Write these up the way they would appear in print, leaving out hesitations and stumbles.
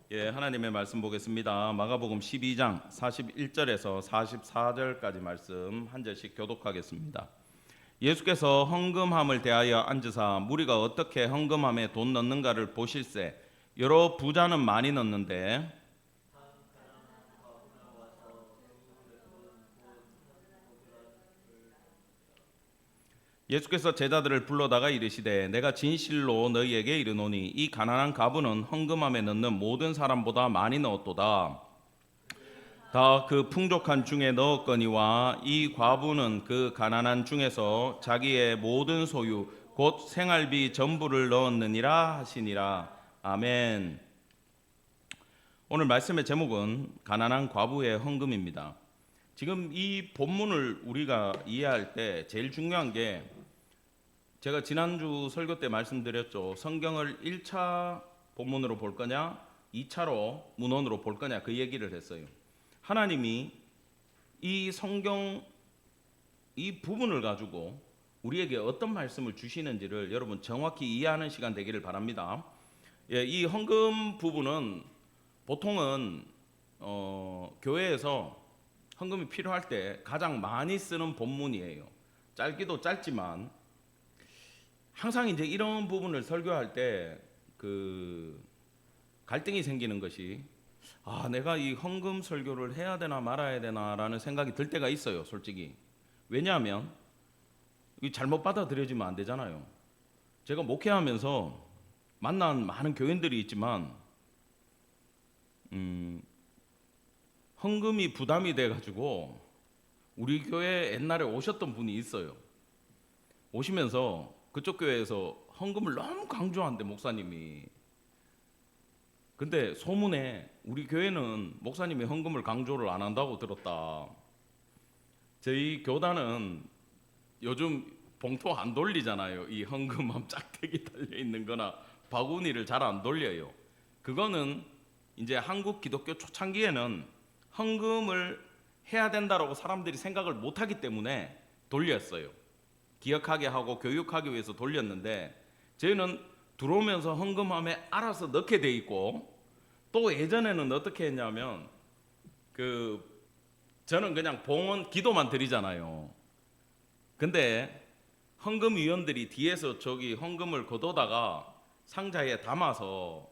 하나님의 말씀 보겠습니다. 마가복음 12장 41절에서 44절까지 말씀 한 절씩 교독하겠습니다. 예수께서 헌금함을 대하여 앉으사 무리가 어떻게 헌금함에 돈 넣는가를 보실세. 여러 부자는 많이 넣는데 예수께서 제자들을 불러다가 이르시되 내가 진실로 너희에게 이르노니 이 가난한 과부는 헌금함에 넣는 모든 사람보다 많이 넣었도다. 다 그 풍족한 중에 넣었거니와 이 과부는 그 가난한 중에서 자기의 모든 소유 곧 생활비 전부를 넣었느니라 하시니라. 아멘. 오늘 말씀의 제목은 가난한 과부의 헌금입니다. 지금 이 본문을 우리가 이해할 때 제일 중요한 게, 제가 지난주 설교 때 말씀드렸죠. 성경을 1차 본문으로 볼 거냐 2차로 문헌으로 볼 거냐, 그 얘기를 했어요. 하나님이 이 성경 이 부분을 가지고 우리에게 어떤 말씀을 주시는지를 여러분 정확히 이해하는 시간 되기를 바랍니다. 이 헌금 부분은 보통은 교회에서 헌금이 필요할 때 가장 많이 쓰는 본문이에요. 짧기도 짧지만 항상 이제 이런 부분을 설교할 때 그 갈등이 생기는 것이, 내가 이 헌금 설교를 해야 되나 말아야 되나라는 생각이 들 때가 있어요, 솔직히. 왜냐하면 이 잘못 받아들여지면 안 되잖아요. 제가 목회하면서 만난 많은 교인들이 있지만 헌금이 부담이 돼가지고 우리 교회에 옛날에 오셨던 분이 있어요. 오시면서 그쪽 교회에서 헌금을 너무 강조한대, 목사님이. 근데 소문에 우리 교회는 목사님이 헌금을 강조를 안 한다고 들었다. 저희 교단은 요즘 봉투 안 돌리잖아요. 이 헌금함 짝대기 달려있는 거나 바구니를 잘 안 돌려요. 그거는 이제 한국 기독교 초창기에는 헌금을 해야 된다라고 사람들이 생각을 못하기 때문에 돌렸어요. 기억하게 하고 교육하기 위해서 돌렸는데, 저희는 들어오면서 헌금함에 알아서 넣게 돼 있고, 또 예전에는 어떻게 했냐면 저는 그냥 봉헌 기도만 드리잖아요. 근데 헌금위원들이 뒤에서 저기 헌금을 걷어다가 상자에 담아서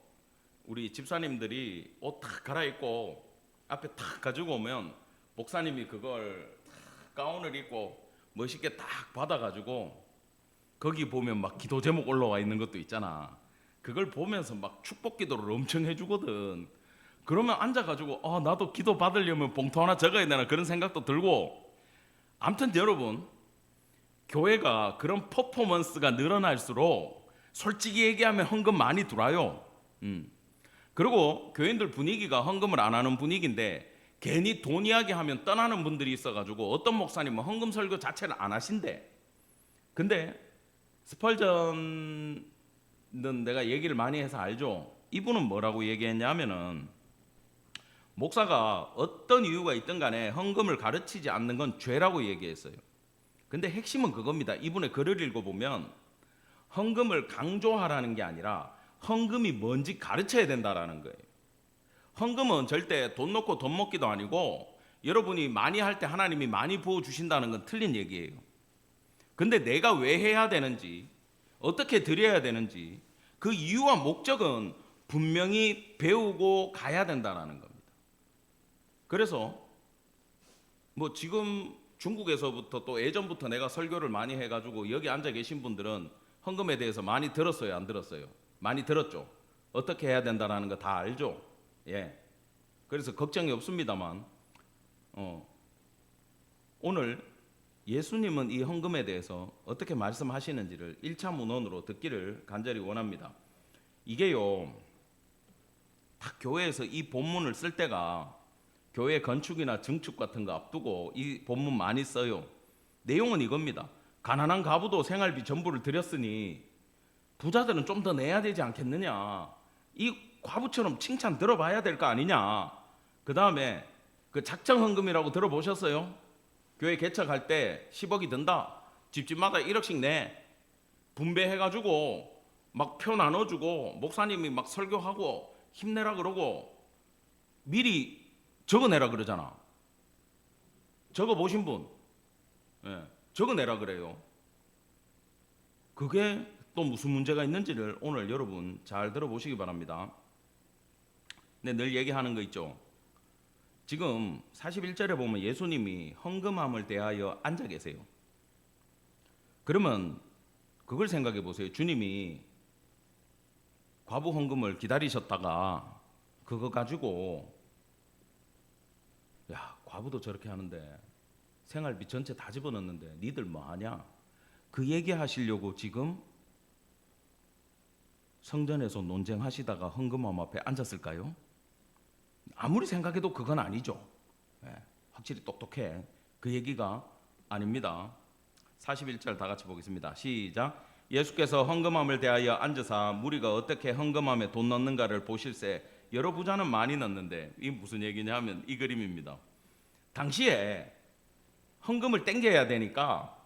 우리 집사님들이 옷 탁 갈아입고 앞에 탁 가지고 오면 목사님이 그걸 탁 가운을 입고 멋있게 딱 받아가지고, 거기 보면 막 기도 제목 올라와 있는 것도 있잖아. 그걸 보면서 막 축복 기도를 엄청 해주거든. 그러면 앉아가지고 나도 기도 받으려면 봉투 하나 적어야 되나, 그런 생각도 들고. 아무튼 여러분, 교회가 그런 퍼포먼스가 늘어날수록 솔직히 얘기하면 헌금 많이 들어와요. 그리고 교인들 분위기가 헌금을 안 하는 분위기인데, 괜히 돈 이야기하면 떠나는 분들이 있어가지고 어떤 목사님은 헌금 설교 자체를 안 하신대. 근데 스펄전은 내가 얘기를 많이 해서 알죠. 이분은 뭐라고 얘기했냐면은, 목사가 어떤 이유가 있든 간에 헌금을 가르치지 않는 건 죄라고 얘기했어요. 근데 핵심은 그겁니다. 이분의 글을 읽어보면 헌금을 강조하라는 게 아니라 헌금이 뭔지 가르쳐야 된다라는 거예요. 헌금은 절대 돈 놓고 돈 먹기도 아니고, 여러분이 많이 할 때 하나님이 많이 부어주신다는 건 틀린 얘기예요. 근데 내가 왜 해야 되는지, 어떻게 드려야 되는지, 그 이유와 목적은 분명히 배우고 가야 된다는 겁니다. 그래서 지금 중국에서부터 또 예전부터 내가 설교를 많이 해가지고 여기 앉아 계신 분들은 헌금에 대해서 많이 들었어요, 안 들었어요? 많이 들었죠. 어떻게 해야 된다는 거 다 알죠. 그래서 걱정이 없습니다만, 오늘 예수님은 이 헌금에 대해서 어떻게 말씀하시는지를 1차 문헌으로 듣기를 간절히 원합니다. 이게요, 딱 교회에서 이 본문을 쓸 때가 교회 건축이나 증축 같은 거 앞두고 이 본문 많이 써요. 내용은 이겁니다. 가난한 과부도 생활비 전부를 드렸으니 부자들은 좀 더 내야 되지 않겠느냐, 이 과부처럼 칭찬 들어봐야 될 거 아니냐. 그 다음에 그 작정헌금이라고 들어보셨어요? 교회 개척할 때 10억이 든다, 집집마다 1억씩 내, 분배해가지고 막 표 나눠주고 목사님이 막 설교하고 힘내라 그러고 미리 적어내라 그러잖아. 적어보신 분, 적어내라 그래요. 그게 또 무슨 문제가 있는지를 오늘 여러분 잘 들어보시기 바랍니다. 근데 늘 얘기하는 거 있죠. 지금 41절에 보면 예수님이 헌금함을 대하여 앉아 계세요. 그러면 그걸 생각해 보세요. 주님이 과부 헌금을 기다리셨다가 그거 가지고 야, 과부도 저렇게 하는데 생활비 전체 다 집어넣는데 니들 뭐 하냐? 그 얘기하시려고 지금 성전에서 논쟁하시다가 헌금함 앞에 앉았을까요? 아무리 생각해도 그건 아니죠. 확실히 똑똑해. 그 얘기가 아닙니다. 41절 다 같이 보겠습니다. 시작. 예수께서 헌금함을 대하여 앉으사 무리가 어떻게 헌금함에 돈 넣는가를 보실새 여러 부자는 많이 넣는데, 이 무슨 얘기냐 하면 이 그림입니다. 당시에 헌금을 땡겨야 되니까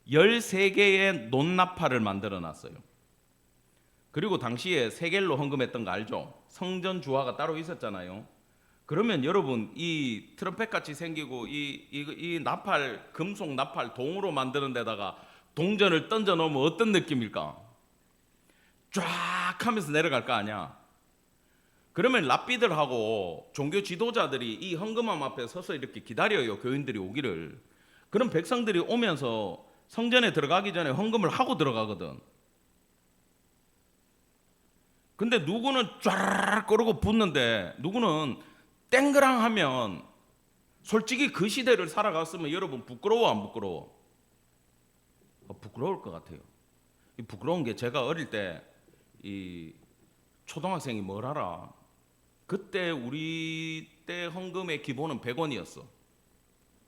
13개의 논나팔을 만들어 놨어요. 그리고 당시에 세겔로 헌금했던 거 알죠? 성전 주화가 따로 있었잖아요. 그러면 여러분 이 트럼펫 같이 생기고 이 나팔, 금속 나팔 동으로 만드는 데다가 동전을 던져 놓으면 어떤 느낌일까? 쫙 하면서 내려갈 거 아니야. 그러면 랍비들하고 종교 지도자들이 이 헌금함 앞에 서서 이렇게 기다려요. 교인들이 오기를. 그럼 백성들이 오면서 성전에 들어가기 전에 헌금을 하고 들어가거든. 근데 누구는 쫙 그러고 붙는데 누구는 땡그랑 하면, 솔직히 그 시대를 살아갔으면 여러분 부끄러워 안 부끄러워? 부끄러울 것 같아요. 이 부끄러운 게, 제가 어릴 때 이 초등학생이 뭘 알아? 그때 우리 때 헌금의 기본은 100원이었어.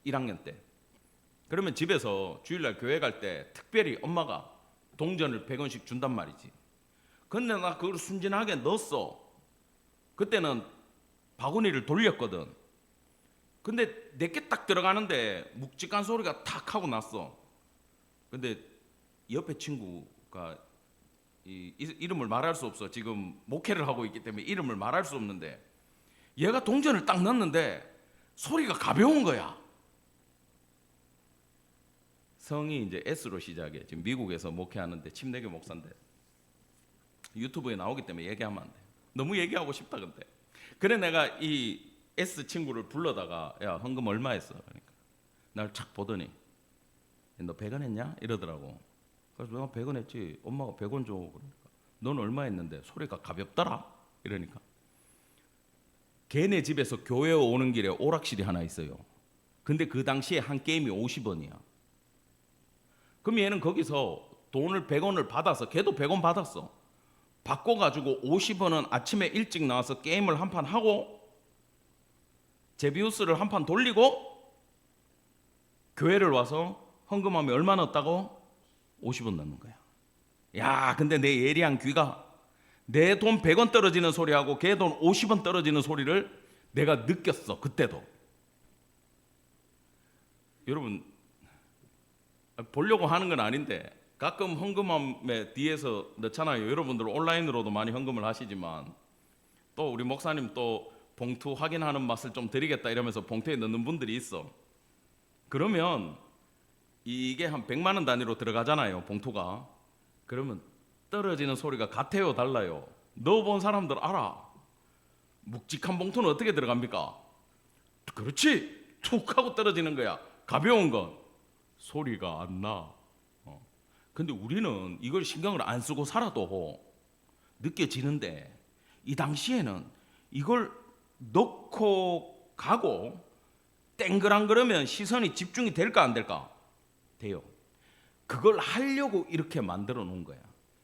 1학년 때. 그러면 집에서 주일날 교회 갈 때 특별히 엄마가 동전을 100원씩 준단 말이지. 근데 나 그걸 순진하게 넣었어. 그때는 바구니를 돌렸거든. 근데 내게 딱 들어가는데 묵직한 소리가 탁 하고 났어. 근데 옆에 친구가 이름을 말할 수 없어. 지금 목회를 하고 있기 때문에 이름을 말할 수 없는데, 얘가 동전을 딱 넣었는데 소리가 가벼운 거야. 성이 이제 S로 시작해. 지금 미국에서 목회하는데 침례교 목사인데 유튜브에 나오기 때문에 얘기하면 안 돼. 너무 얘기하고 싶다 근데. 그래 내가 이 S 친구를 불러다가 야 헌금 얼마 했어? 그러니까 날 착 보더니 너 100원 했냐? 이러더라고. 그래서 내가 100원 했지. 엄마가 100원 줘. 그러니까 넌 얼마 했는데? 소리가 가볍더라. 이러니까 걔네 집에서 교회 오는 길에 오락실이 하나 있어요. 근데 그 당시에 한 게임이 50원이야. 그럼 얘는 거기서 돈을 100원을 받아서, 걔도 100원 받았어. 바꿔가지고 50원은 아침에 일찍 나와서 게임을 한 판 하고 제비우스를 한 판 돌리고 교회를 와서 헌금함에 얼마 넣었다고? 50원 넣는 거야. 야, 근데 내 예리한 귀가 내 돈 100원 떨어지는 소리하고 걔 돈 50원 떨어지는 소리를 내가 느꼈어. 그때도. 여러분 보려고 하는 건 아닌데 가끔 헌금함에 뒤에서 넣잖아요. 여러분들 온라인으로도 많이 헌금을 하시지만 또 우리 목사님 또 봉투 확인하는 맛을 좀 드리겠다 이러면서 봉투에 넣는 분들이 있어. 그러면 이게 한 100만 원 단위로 들어가잖아요, 봉투가. 그러면 떨어지는 소리가 같아요, 달라요? 넣어본 사람들 알아. 묵직한 봉투는 어떻게 들어갑니까? 그렇지, 툭 하고 떨어지는 거야. 가벼운 건 소리가 안 나. 근데 우리는 이걸 신경을 안 쓰고 살아도 느껴지는데, 이 당시에는 이걸 넣고 가고 땡그랑 그러면 시선이 집중이 될까 안 될까? 돼요. 그걸 하려고 이렇게 만들어 놓은 거야.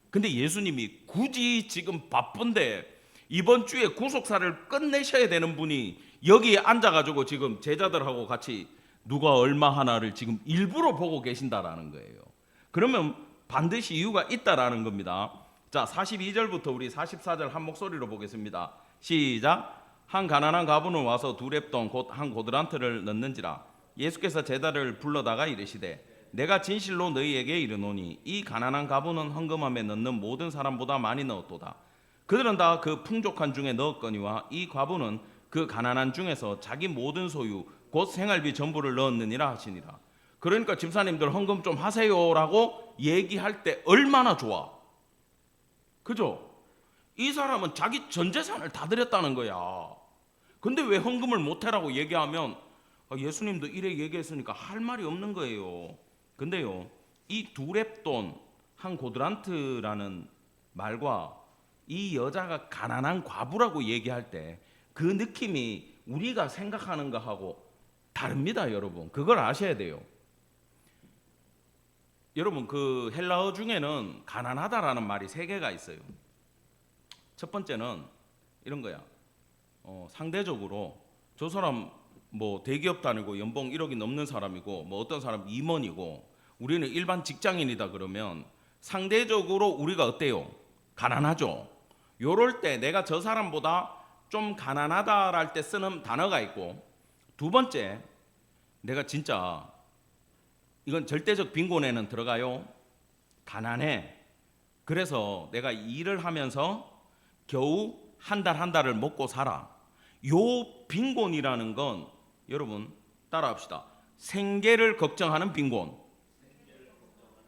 근데 예수님이 굳이 지금 바쁜데 이번 주에 구속사를 끝내셔야 되는 분이 여기에 앉아가지고 지금 제자들하고 같이 누가 얼마 하나를 지금 일부러 보고 계신다라는 거예요. 그러면 반드시 이유가 있다라는 겁니다. 자, 42절부터 우리 44절 한 목소리로 보겠습니다. 시작. 한 가난한 과부는 와서 두 렙돈 곧 한 고드란트를 넣는지라. 예수께서 제자를 불러다가 이르시되 내가 진실로 너희에게 이르노니 이 가난한 과부는 헌금함에 넣는 모든 사람보다 많이 넣었도다. 그들은 다 그 풍족한 중에 넣었거니와 이 과부는 그 가난한 중에서 자기 모든 소유 곧 생활비 전부를 넣었느니라 하시니라. 그러니까 집사님들 헌금 좀 하세요라고 얘기할 때 얼마나 좋아. 그죠? 이 사람은 자기 전 재산을 다 드렸다는 거야. 근데 왜 헌금을 못해라고 얘기하면 예수님도 이래 얘기했으니까 할 말이 없는 거예요. 근데요, 이 두 렙돈 한 고드란트라는 말과 이 여자가 가난한 과부라고 얘기할 때 그 느낌이 우리가 생각하는 거하고 다릅니다, 여러분. 그걸 아셔야 돼요. 여러분, 그 헬라어 중에는 가난하다라는 말이 세 개가 있어요. 첫 번째는 이런 거야. 상대적으로 저 사람 뭐 대기업 다니고 연봉 1억이 넘는 사람이고 뭐 어떤 사람 임원이고 우리는 일반 직장인이다 그러면 상대적으로 우리가 어때요? 가난하죠. 요럴 때 내가 저 사람보다 좀 가난하다랄 때 쓰는 단어가 있고, 두 번째, 내가 진짜 이건 절대적 빈곤에는 들어가요. 가난해. 그래서 내가 일을 하면서 겨우 한 달 한 달을 먹고 살아. 요 빈곤이라는 건 여러분 따라합시다. 생계를 걱정하는 빈곤.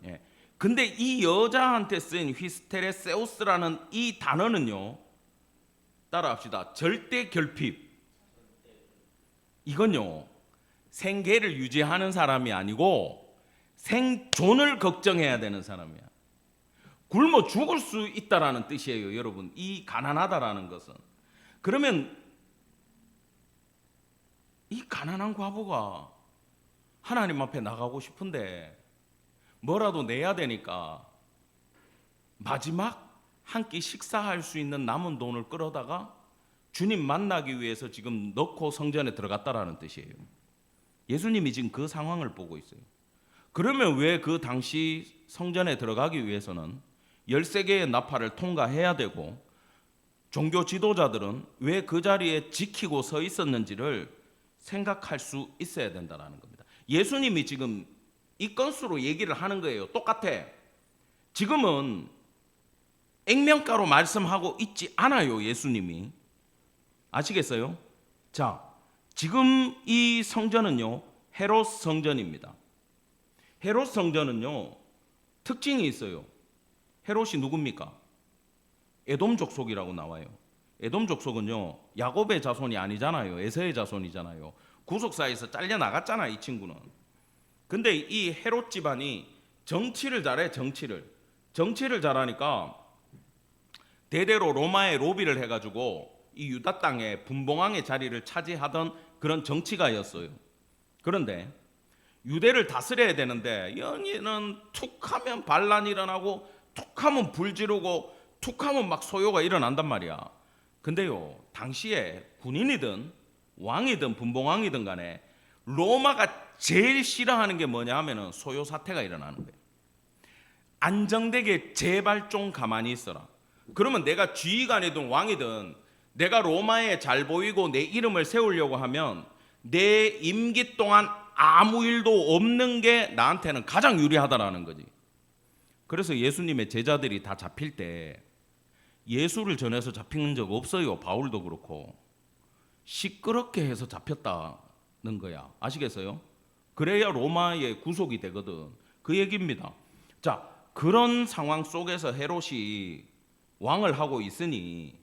예. 근데 이 여자한테 쓴 휘스테레세우스라는 이 단어는요. 따라합시다. 절대 결핍. 이건요. 생계를 유지하는 사람이 아니고 생존을 걱정해야 되는 사람이야. 굶어 죽을 수 있다라는 뜻이에요, 여러분. 이 가난하다라는 것은. 그러면 이 가난한 과부가 하나님 앞에 나가고 싶은데 뭐라도 내야 되니까 마지막 한 끼 식사할 수 있는 남은 돈을 끌어다가 주님 만나기 위해서 지금 넣고 성전에 들어갔다라는 뜻이에요. 예수님이 지금 그 상황을 보고 있어요. 그러면 왜 그 당시 성전에 들어가기 위해서는 13개의 나팔을 통과해야 되고 종교 지도자들은 왜 그 자리에 지키고 서 있었는지를 생각할 수 있어야 된다는 겁니다. 예수님이 지금 이 건수로 얘기를 하는 거예요. 똑같아. 지금은 액면가로 말씀하고 있지 않아요, 예수님이. 아시겠어요? 자, 지금 이 성전은요, 헤롯 성전입니다. 헤롯 성전은요, 특징이 있어요. 헤롯이 누굽니까? 에돔 족속이라고 나와요. 에돔 족속은요, 야곱의 자손이 아니잖아요. 에서의 자손이잖아요. 구속사에서 잘려 나갔잖아, 이 친구는. 근데 이 헤롯 집안이 정치를 잘해, 정치를 잘하니까 대대로 로마의 로비를 해가지고 이 유다 땅에 분봉왕의 자리를 차지하던 그런 정치가였어요. 그런데 유대를 다스려야 되는데 여기는 툭하면 반란이 일어나고 툭하면 불 지르고 툭하면 막 소요가 일어난단 말이야. 근데요, 당시에 군인이든 왕이든 분봉왕이든 간에 로마가 제일 싫어하는 게 뭐냐 하면은 소요 사태가 일어나는 거예요. 안정되게 제발 좀 가만히 있어라. 그러면 내가 지휘관이든 왕이든 내가 로마에 잘 보이고 내 이름을 세우려고 하면 내 임기 동안 아무 일도 없는 게 나한테는 가장 유리하다라는 거지. 그래서 예수님의 제자들이 다 잡힐 때 예수를 전해서 잡힌 적 없어요. 바울도 그렇고. 시끄럽게 해서 잡혔다는 거야. 아시겠어요? 그래야 로마의 구속이 되거든. 그 얘기입니다. 자, 그런 상황 속에서 헤롯이 왕을 하고 있으니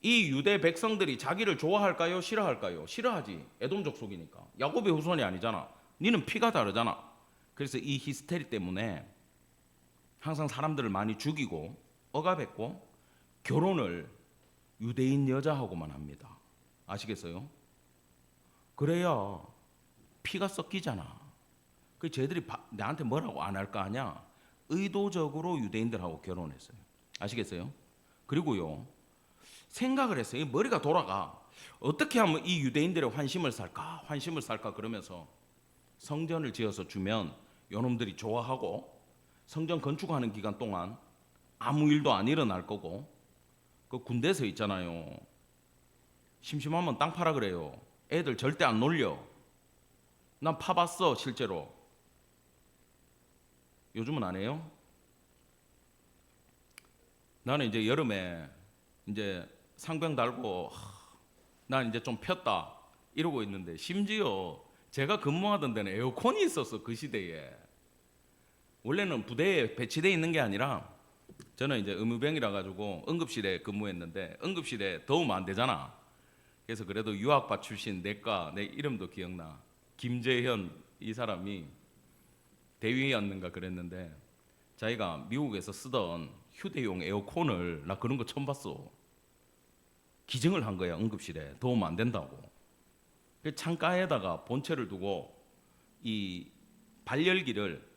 이 유대 백성들이 자기를 좋아할까요? 싫어할까요? 싫어하지. 에돔 족속이니까. 야곱의 후손이 아니잖아. 니는 피가 다르잖아. 그래서 이 히스테리 때문에 항상 사람들을 많이 죽이고 억압했고 결혼을 유대인 여자하고만 합니다. 아시겠어요? 그래야 피가 섞이잖아. 그 쟤들이 나한테 뭐라고 안 할 거 아니야. 의도적으로 유대인들하고 결혼했어요. 아시겠어요? 그리고요, 생각을 했어요. 머리가 돌아가. 어떻게 하면 이 유대인들의 환심을 살까 그러면서 성전을 지어서 주면 요놈들이 좋아하고 성전 건축하는 기간 동안 아무 일도 안 일어날 거고, 그 군대에서 있잖아요. 심심하면 땅 파라 그래요. 애들 절대 안 놀려. 난 파봤어, 실제로. 요즘은 안 해요? 나는 이제 여름에 이제 상병 달고 난 이제 좀 폈다 이러고 있는데, 심지어 제가 근무하던 데는 에어컨이 있었어. 그 시대에. 원래는 부대에 배치돼 있는 게 아니라, 저는 이제 의무병이라 가지고 응급실에 근무했는데, 응급실에 더우면 안 되잖아. 그래서 그래도 유학파 출신 내과, 내 이름도 기억나, 김재현, 이 사람이 대위였는가 그랬는데, 자기가 미국에서 쓰던 휴대용 에어컨을, 나 그런 거 처음 봤어. 기증을 한 거야. 응급실에 더우면 안 된다고. 그 창가에다가 본체를 두고 이 발열기를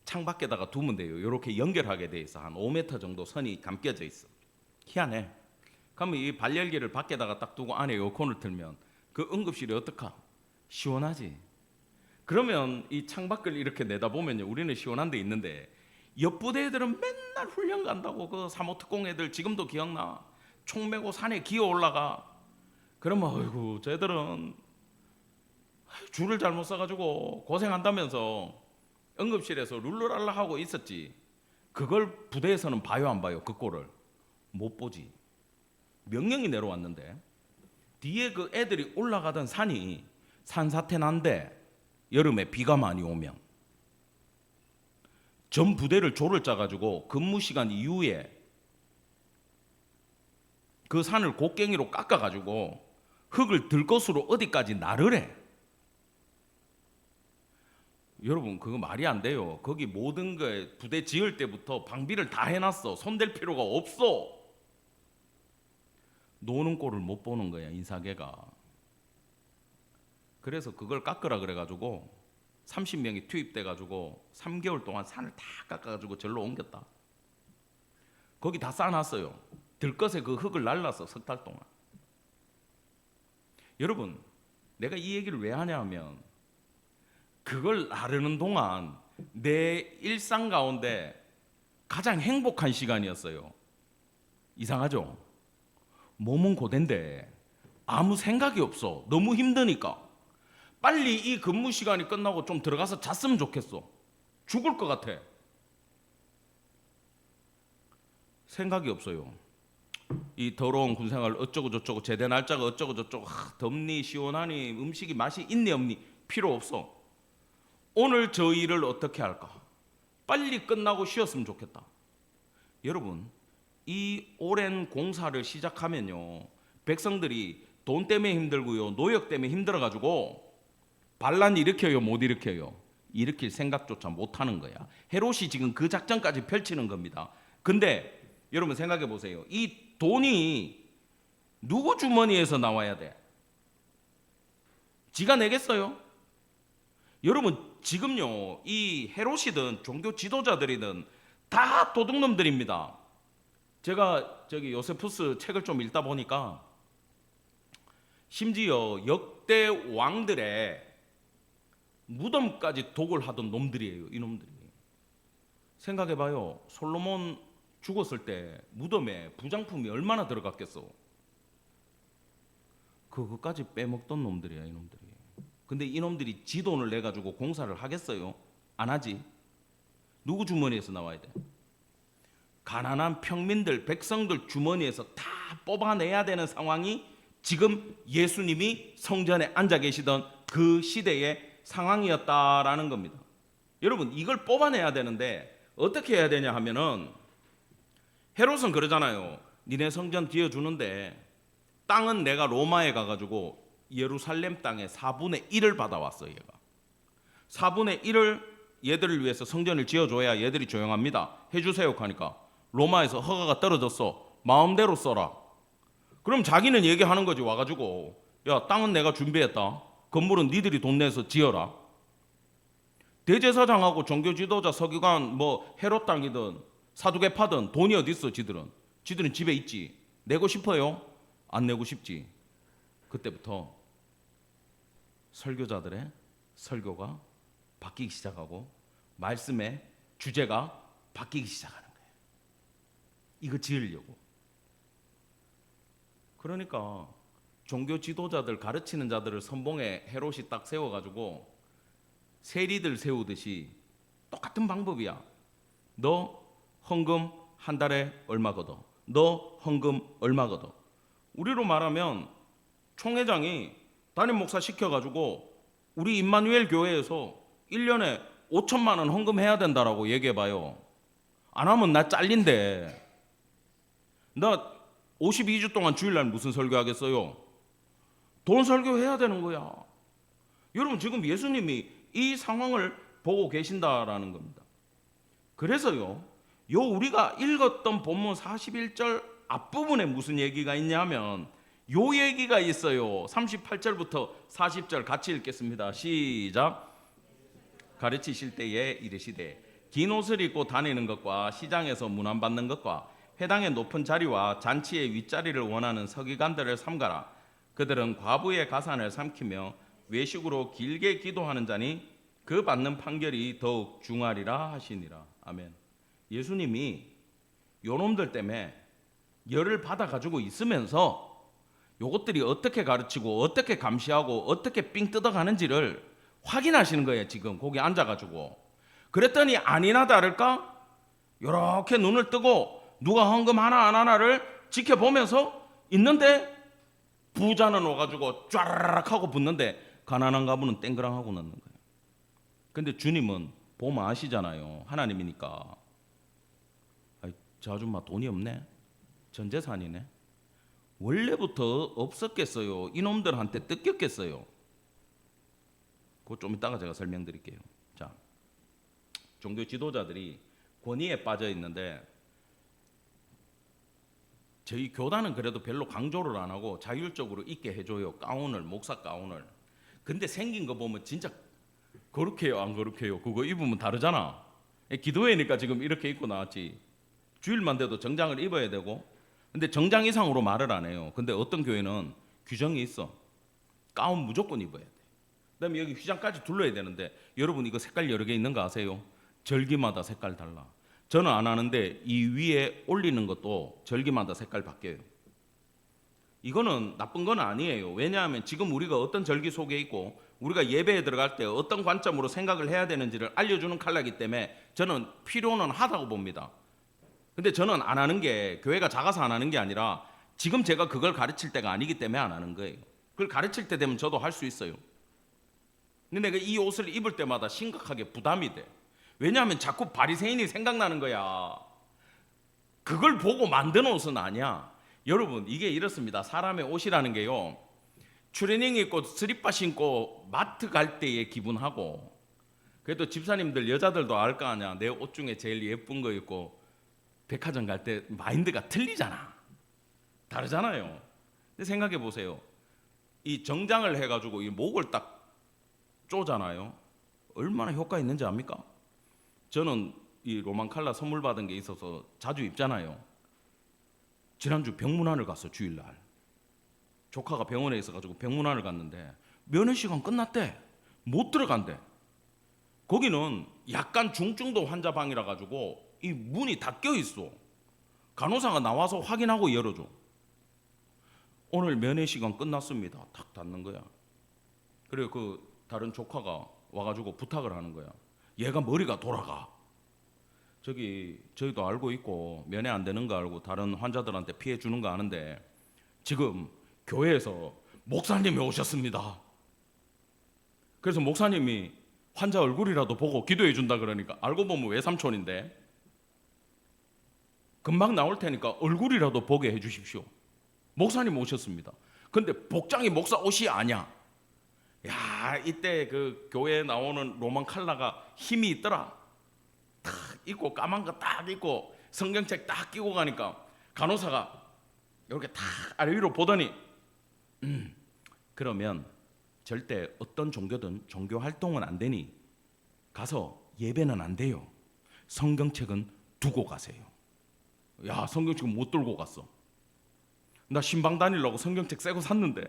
창밖에다가 두면 돼요. 이렇게 연결하게 돼 있어. 한 5m 정도 선이 감겨져 있어. 희한해. 그러면 이 발열기를 밖에다가 딱 두고 안에 에어컨을 틀면 그 응급실이 어떡하? 시원하지. 그러면 이 창밖을 이렇게 내다보면요, 우리는 시원한 데 있는데, 옆부대 애들은 맨날 훈련 간다고. 그 3호 특공 애들 지금도 기억나. 총 메고 산에 기어 올라가. 그러면 아이고, 쟤들은 줄을 잘못 써가지고 고생한다면서 응급실에서 룰루랄라 하고 있었지. 그걸 부대에서는 봐요, 안 봐요? 그 꼴을 못 보지. 명령이 내려왔는데, 뒤에 그 애들이 올라가던 산이 산사태 난데, 여름에 비가 많이 오면 전 부대를 조를 짜가지고 근무 시간 이후에 그 산을 곡괭이로 깎아가지고 흙을 들것으로 어디까지 나르래. 여러분, 그거 말이 안 돼요. 거기 모든 거에 부대 지을 때부터 방비를 다 해놨어. 손댈 필요가 없어. 노는 꼴을 못 보는 거야, 인사계가. 그래서 그걸 깎으라 그래가지고 30명이 투입돼가지고 3개월 동안 산을 다 깎아가지고 절로 옮겼다. 거기 다 쌓아놨어요. 들것에 그 흙을 날랐어, 석 달 동안. 여러분, 내가 이 얘기를 왜 하냐 하면, 그걸 나르는 동안 내 일상 가운데 가장 행복한 시간이었어요. 이상하죠? 몸은 고된데 아무 생각이 없어. 너무 힘드니까. 빨리 이 근무 시간이 끝나고 좀 들어가서 잤으면 좋겠어. 죽을 것 같아. 생각이 없어요. 이 더러운 군생활 어쩌고 저쩌고, 제대 날짜가 어쩌고 저쩌고, 덥니 시원하니 음식이 맛이 있니 없니 필요 없어. 오늘 저 일을 어떻게 할까? 빨리 끝나고 쉬었으면 좋겠다. 여러분, 이 오랜 공사를 시작하면요, 백성들이 돈 때문에 힘들고요, 노역 때문에 힘들어가지고 반란 일으켜요, 못 일으켜요? 일으킬 생각조차 못하는 거야. 헤롯이 지금 그 작전까지 펼치는 겁니다. 근데 여러분 생각해 보세요. 이 돈이 누구 주머니에서 나와야 돼? 지가 내겠어요? 여러분, 지금요, 이 헤롯이든 종교 지도자들이든 다 도둑놈들입니다. 제가 저기 요세푸스 책을 좀 읽다 보니까 심지어 역대 왕들의 무덤까지 독을 하던 놈들이에요, 이놈들이. 생각해봐요. 솔로몬 죽었을 때 무덤에 부장품이 얼마나 들어갔겠어. 그거까지 빼먹던 놈들이야, 이놈들이. 근데 이놈들이 지 돈을 내가지고 공사를 하겠어요? 안 하지. 누구 주머니에서 나와야 돼? 가난한 평민들, 백성들 주머니에서 다 뽑아내야 되는 상황이 지금 예수님이 성전에 앉아 계시던 그 시대의 상황이었다라는 겁니다. 여러분, 이걸 뽑아내야 되는데 어떻게 해야 되냐 하면은, 헤롯은 그러잖아요. 니네 성전 지어주는데 땅은 내가 로마에 가가지고 예루살렘 땅에 4분의 1을 받아왔어. 얘가 4분의 1을 얘들을 위해서 성전을 지어줘야 얘들이 조용합니다. 해주세요 하니까 로마에서 허가가 떨어졌어. 마음대로 써라. 그럼 자기는 얘기하는 거지. 와가지고, 야, 땅은 내가 준비했다. 건물은 니들이 돈 내서 지어라. 대제사장하고 종교 지도자, 서기관, 뭐 헤롯 땅이든 사두개파든 돈이 어디 있어? 지들은 집에 있지. 내고 싶어요? 안 내고 싶지. 그때부터 설교자들의 설교가 바뀌기 시작하고 말씀의 주제가 바뀌기 시작하는 거예요. 이거 지으려고. 그러니까 종교 지도자들, 가르치는 자들을 선봉에 헤롯이 딱 세워가지고 세리들 세우듯이 똑같은 방법이야. 너 헌금 한 달에 얼마 걷어? 너 헌금 얼마거든. 우리로 말하면 총회장이 담임 목사 시켜가지고 우리 임마누엘 교회에서 1년에 5천만 원 헌금해야 된다라고 얘기해봐요. 안 하면 나 잘린대. 나 52주 동안 주일날 무슨 설교하겠어요? 돈 설교해야 되는 거야. 여러분, 지금 예수님이 이 상황을 보고 계신다라는 겁니다. 그래서요, 우리가 읽었던 본문 41절 앞부분에 무슨 얘기가 있냐면 요 얘기가 있어요. 38절부터 40절 같이 읽겠습니다. 시작. 가르치실 때에 이르시되 긴 옷을 입고 다니는 것과 시장에서 문안받는 것과 회당의 높은 자리와 잔치의 윗자리를 원하는 서기관들을 삼가라. 그들은 과부의 가산을 삼키며 외식으로 길게 기도하는 자니 그 받는 판결이 더욱 중하리라 하시니라. 아멘. 예수님이 요놈들 때문에 열을 받아가지고 있으면서 요것들이 어떻게 가르치고 어떻게 감시하고 어떻게 삥 뜯어가는지를 확인하시는 거예요. 지금 거기 앉아가지고. 그랬더니 아니나 다를까 요렇게 눈을 뜨고 누가 헌금 하나 안 하나를 지켜보면서 있는데 부자는 와가지고 쫘라락 하고 붙는데 가난한 가부는 땡그랑하고 넣는 거예요. 근데 주님은 보면 아시잖아요. 하나님이니까. 저 아줌마 돈이 없네. 전 재산이네. 원래부터 없었겠어요. 이놈들한테 뜯겼겠어요. 그거 좀 이따가 제가 설명드릴게요. 자, 종교 지도자들이 권위에 빠져 있는데 저희 교단은 그래도 별로 강조를 안 하고 자율적으로 입게 해줘요. 가운을, 목사 가운을. 근데 생긴 거 보면 진짜 거룩해요, 안 거룩해요? 그거 입으면 다르잖아. 기도회니까 지금 이렇게 입고 나왔지. 주일만 돼도 정장을 입어야 되고, 근데 정장 이상으로 말을 안 해요. 근데 어떤 교회는 규정이 있어. 가운 무조건 입어야 돼. 그다음에 여기 휘장까지 둘러야 되는데, 여러분 이거 색깔 여러 개 있는 거 아세요? 절기마다 색깔 달라. 저는 안 하는데 이 위에 올리는 것도 절기마다 색깔 바뀌어요. 이거는 나쁜 건 아니에요. 왜냐하면 지금 우리가 어떤 절기 속에 있고 우리가 예배에 들어갈 때 어떤 관점으로 생각을 해야 되는지를 알려주는 칼라기 때문에 저는 필요는 하다고 봅니다. 근데 저는 안 하는 게 교회가 작아서 안 하는 게 아니라 지금 제가 그걸 가르칠 때가 아니기 때문에 안 하는 거예요. 그걸 가르칠 때 되면 저도 할 수 있어요. 근데 내가 이 옷을 입을 때마다 심각하게 부담이 돼. 왜냐하면 자꾸 바리새인이 생각나는 거야. 그걸 보고 만든 옷은 아니야. 여러분, 이게 이렇습니다. 사람의 옷이라는 게요, 트레이닝 입고 스리퍼 신고 마트 갈 때의 기분하고, 그래도 집사님들 여자들도 알 거 아니야. 내 옷 중에 제일 예쁜 거 입고 백화점 갈 때 마인드가 틀리잖아. 다르잖아요. 근데 생각해 보세요. 이 정장을 해가지고 이 목을 딱 쪼잖아요. 얼마나 효과 있는지 압니까? 저는 이 로만 칼라 선물 받은 게 있어서 자주 입잖아요. 지난주 병문안을 갔어. 주일날 조카가 병원에 있어가지고 병문안을 갔는데 면회 시간 끝났대. 못 들어간대. 거기는 약간 중증도 환자 방이라 가지고 이 문이 닫혀 있어. 간호사가 나와서 확인하고 열어줘. 오늘 면회 시간 끝났습니다. 탁 닫는 거야. 그래 그 다른 조카가 와가지고 부탁을 하는 거야. 얘가 머리가 돌아가. 저희도 알고 있고 면회 안 되는 거 알고 다른 환자들한테 피해 주는 거 아는데 지금 교회에서 목사님이 오셨습니다. 그래서 목사님이 환자 얼굴이라도 보고 기도해 준다 그러니까 알고 보면 외삼촌인데 금방 나올 테니까 얼굴이라도 보게 해 주십시오. 목사님 오셨습니다. 근데 복장이 목사 옷이 아니야. 야, 이때 그 교회에 나오는 로만 칼라가 힘이 있더라. 탁 입고 까만 거 딱 입고 성경책 딱 끼고 가니까 간호사가 이렇게 탁 아래 위로 보더니 그러면 절대 어떤 종교든 종교 활동은 안 되니 가서 예배는 안 돼요. 성경책은 두고 가세요. 야, 성경책 못 들고 갔어. 나 신방 다니려고 성경책 새거 샀는데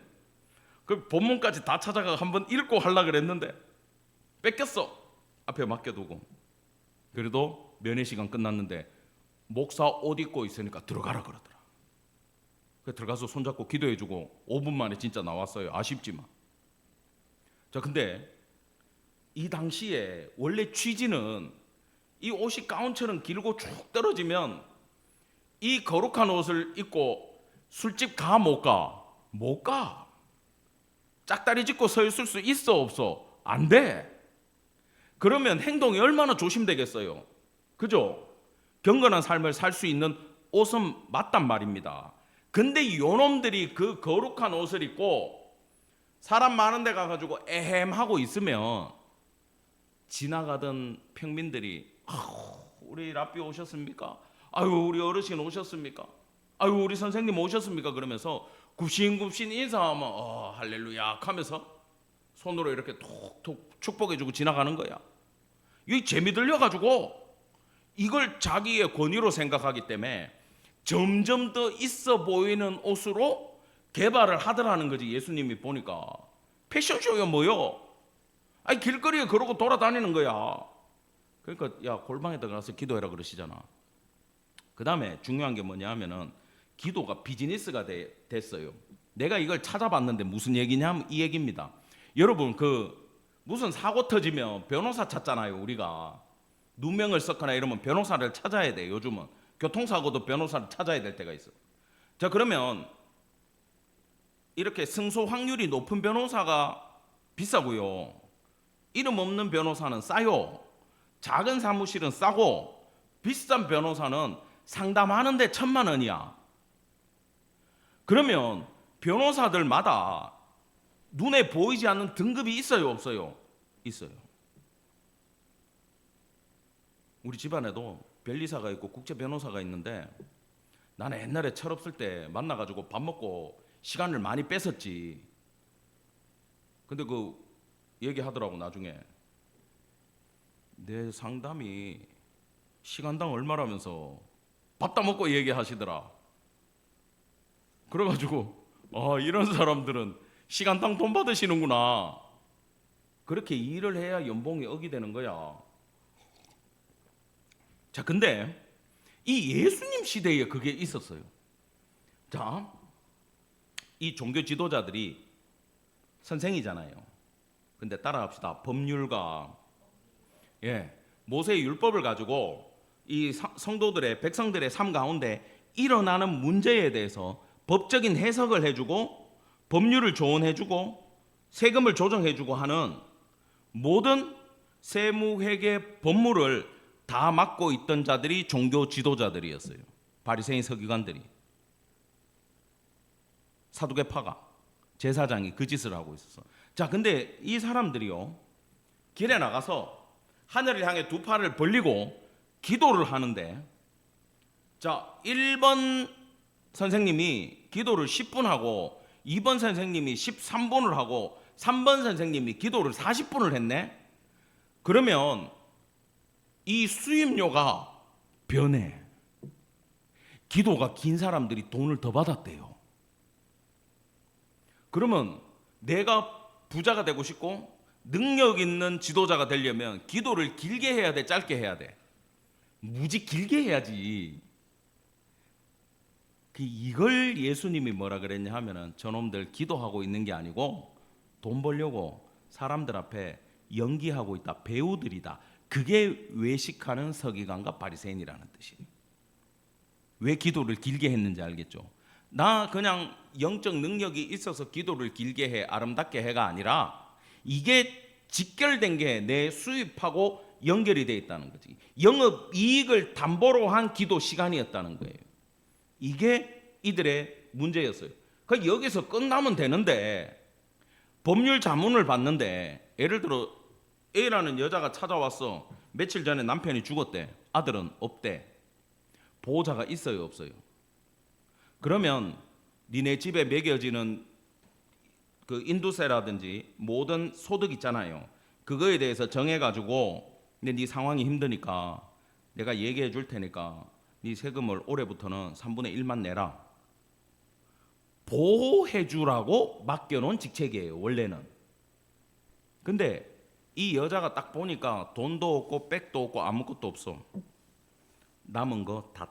그 본문까지 다 찾아가 한번 읽고 하려고 그랬는데 뺏겼어. 앞에 맡겨두고. 그래도 면회 시간 끝났는데 목사 옷 입고 있으니까 들어가라 그러더라. 그래서 들어가서 손잡고 기도해주고 5분 만에 진짜 나왔어요. 아쉽지만. 자, 근데 이 당시에 원래 취지는 이 옷이 가운처럼 길고 쭉 떨어지면 이 거룩한 옷을 입고 술집 가 못 가? 못 가. 짝다리 짚고 서 있을 수 있어 없어? 안 돼. 그러면 행동이 얼마나 조심되겠어요. 그죠? 경건한 삶을 살 수 있는 옷은 맞단 말입니다. 근데 요놈들이 그 거룩한 옷을 입고 사람 많은 데 가가지고 에헴하고 있으면 지나가던 평민들이 우리 랍비 오셨습니까? 아유 우리 어르신 오셨습니까? 아유 우리 선생님 오셨습니까? 그러면서 굽신굽신 인사하면 할렐루야 하면서 손으로 이렇게 톡톡 축복해주고 지나가는 거야. 이 재미 들려가지고 이걸 자기의 권위로 생각하기 때문에 점점 더 있어 보이는 옷으로 개발을 하더라는 거지. 예수님이 보니까 패션쇼야 뭐요? 아니 길거리에 그러고 돌아다니는 거야. 그러니까 야 골방에 들어가서 기도해라 그러시잖아. 그 다음에 중요한 게 뭐냐 하면은 기도가 비즈니스가 됐어요. 내가 이걸 찾아봤는데 무슨 얘기냐면 이 얘기입니다. 여러분 그 무슨 사고 터지면 변호사 찾잖아요. 우리가 누명을 썼거나 이러면 변호사를 찾아야 돼. 요즘은 교통사고도 변호사를 찾아야 될 때가 있어. 자 그러면 이렇게 승소 확률이 높은 변호사가 비싸고요. 이름 없는 변호사는 싸요. 작은 사무실은 싸고 비싼 변호사는 상담하는데 1,000,000원이야. 그러면 변호사들마다 눈에 보이지 않는 등급이 있어요 없어요? 있어요. 우리 집안에도 변리사가 있고 국제 변호사가 있는데 나는 옛날에 철없을 때 만나가지고 밥 먹고 시간을 많이 뺏었지. 근데 그 얘기하더라고. 나중에 내 상담이 시간당 얼마라면서 밥 다 먹고 얘기하시더라. 그래가지고 이런 사람들은 시간당 돈 받으시는구나. 그렇게 일을 해야 연봉이 억이 되는 거야. 자 근데 이 예수님 시대에 그게 있었어요. 자, 이 종교 지도자들이 선생이잖아요. 근데 따라합시다. 법률가. 모세의 율법을 가지고 이 성도들의 백성들의 삶 가운데 일어나는 문제에 대해서 법적인 해석을 해주고 법률을 조언해주고 세금을 조정해주고 하는 모든 세무회계 법무를 다 맡고 있던 자들이 종교 지도자들이었어요. 바리새인 서기관들이. 사두개파가 제사장이 그 짓을 하고 있었어. 자 근데 이 사람들이요 길에 나가서 하늘을 향해 두 팔을 벌리고 기도를 하는데 자 1번 선생님이 기도를 10분 하고 2번 선생님이 13분을 하고 3번 선생님이 기도를 40분을 했네. 그러면 이 수임료가 변해. 기도가 긴 사람들이 돈을 더 받았대요. 그러면 내가 부자가 되고 싶고 능력 있는 지도자가 되려면 기도를 길게 해야 돼, 짧게 해야 돼? 무지 길게 해야지. 이걸 예수님이 뭐라 그랬냐 하면은 저놈들 기도하고 있는 게 아니고 돈 벌려고 사람들 앞에 연기하고 있다. 배우들이다. 그게 외식하는 서기관과 바리새인이라는 뜻이에요. 왜 기도를 길게 했는지 알겠죠? 나 그냥 영적 능력이 있어서 기도를 길게 해, 아름답게 해가 아니라 이게 직결된 게 내 수입하고 연결이 돼 있다는 거지. 영업 이익을 담보로 한 기도 시간이었다는 거예요. 이게 이들의 문제였어요. 그러니까 여기서 끝나면 되는데 법률 자문을 받는데 예를 들어 A라는 여자가 찾아왔어. 며칠 전에 남편이 죽었대. 아들은 없대. 보호자가 있어요 없어요? 그러면 니네 집에 매겨지는 그 인두세라든지 모든 소득 있잖아요. 그거에 대해서 정해가지고 근데 네 상황이 힘드니까 내가 얘기해 줄 테니까 네 세금을 올해부터는 3분의 1만 내라. 보호해 주라고 맡겨놓은 직책이에요 원래는. 근데 이 여자가 딱 보니까 돈도 없고 백도 없고 아무것도 없어. 남은 거 다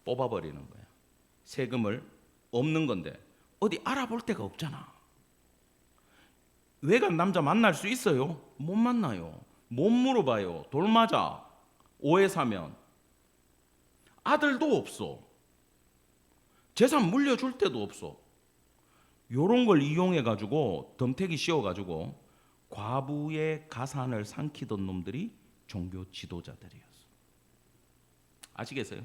뽑아버리는 거야. 세금을 없는 건데 어디 알아볼 데가 없잖아. 외간 남자 만날 수 있어요? 못 만나요. 못 물어봐요. 돌 맞아. 오해 사면. 아들도 없어. 재산 물려줄 데도 없어. 요런 걸 이용해 가지고 덤태기 씌워 가지고 과부의 가산을 삼키던 놈들이 종교 지도자들이었어. 아시겠어요?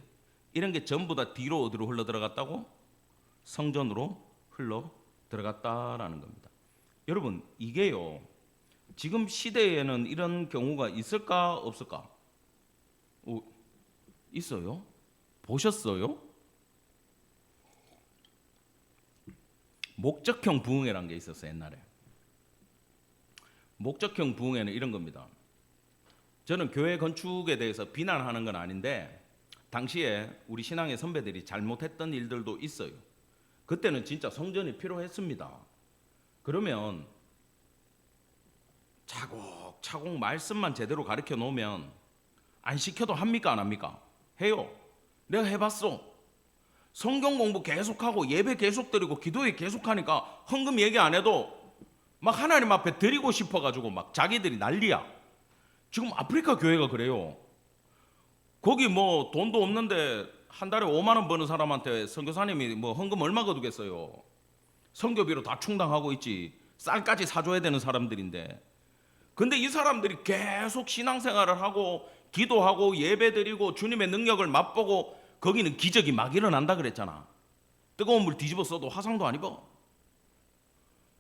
이런 게 전부 다 뒤로 어디로 흘러 들어갔다고? 성전으로 흘러 들어갔다라는 겁니다. 여러분, 이게요, 지금 시대에는 이런 경우가 있을까 없을까? 있어요? 보셨어요? 목적형 부흥회라는 게 있었어요, 옛날에. 목적형 부흥회는 이런 겁니다. 저는 교회 건축에 대해서 비난하는 건 아닌데 당시에 우리 신앙의 선배들이 잘못했던 일들도 있어요. 그때는 진짜 성전이 필요했습니다. 그러면 차곡차곡 말씀만 제대로 가르쳐 놓으면 안 시켜도 합니까 안 합니까? 해요. 내가 해봤어. 성경 공부 계속하고 예배 계속 드리고 기도회 계속하니까 헌금 얘기 안 해도 막 하나님 앞에 드리고 싶어가지고 막 자기들이 난리야. 지금 아프리카 교회가 그래요. 거기 뭐 돈도 없는데 한 달에 5만 원 버는 사람한테 선교사님이 뭐 헌금 얼마 거두겠어요. 선교비로 다 충당하고 있지. 쌀까지 사줘야 되는 사람들인데. 근데 이 사람들이 계속 신앙생활을 하고 기도하고 예배드리고 주님의 능력을 맛보고 거기는 기적이 막 일어난다 그랬잖아. 뜨거운 물 뒤집어 써도 화상도 안 입어.